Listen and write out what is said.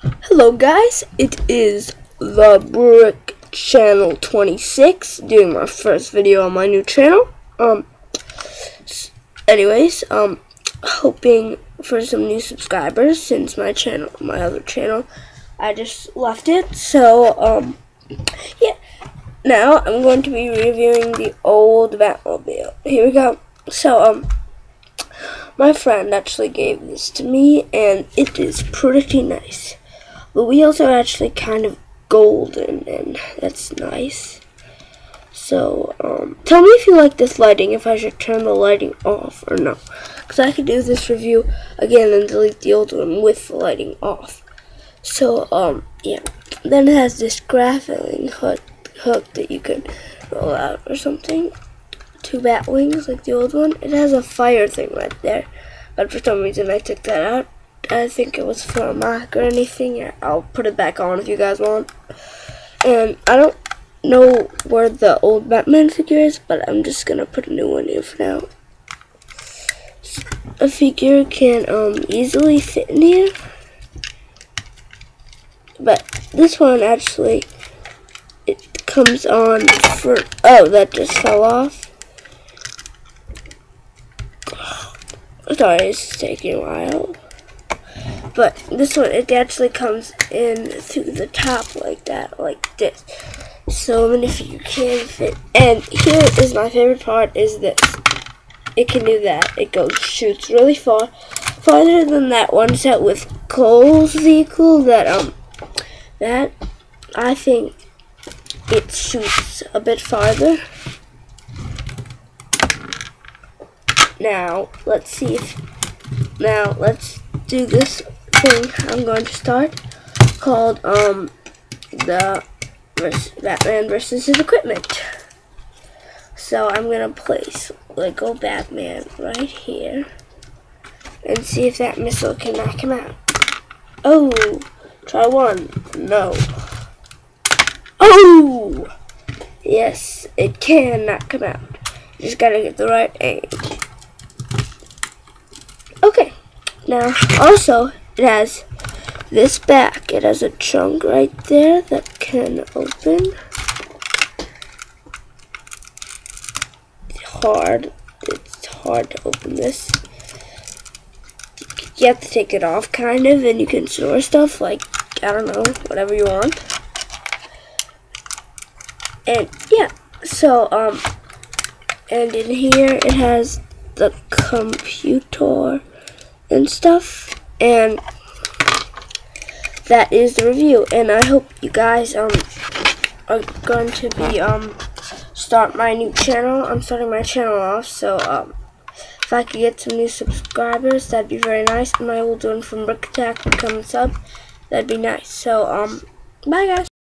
Hello guys, it is the Brick Channel 26 doing my first video on my new channel. Hoping for some new subscribers since my other channel, I just left it. So yeah, now I'm going to be reviewing the old Batmobile. Here we go. So my friend actually gave this to me and it is pretty nice. The wheels are actually kind of golden, and that's nice. So, tell me if you like this lighting, if I should turn the lighting off or no. Because I could do this review again and delete the old one with the lighting off. So, yeah. Then it has this grappling hook that you can roll out or something. 2 bat wings like the old one. It has a fire thing right there. But for some reason I took that out. I think it was for a mark or anything. Yeah, I'll put it back on if you guys want. And I don't know where the old Batman figure is, but I'm just gonna put a new one here for now. A figure can easily fit in here, but this one actually, it comes on for, oh, that just fell off. Sorry, it's taking a while. But this one, it actually comes in through the top like that, like this. So many of you can fit. And here is my favorite part, is this. It can do that. It shoots really far, farther than that one set with Cole's vehicle. That I think it shoots a bit farther. Now let's do this thing I'm going to start called the Batman versus his equipment. So I'm gonna place Lego Batman right here and see if that missile can knock him out. Oh, try one. No. Oh, yes, it can knock him out. Just gotta get the right aim. Okay. Now, also, it has this back. It has a trunk right there that can open. It's hard to open this. You have to take it off, kind of, and you can store stuff, like, I don't know, whatever you want. And, yeah, so, and in here, it has the computer and stuff, and that is the review. And I hope you guys are going to be start my new channel. I'm starting my channel off, so if I could get some new subscribers, that'd be very nice. And my old one from Brick Attack would come and sub. That'd be nice. So bye guys.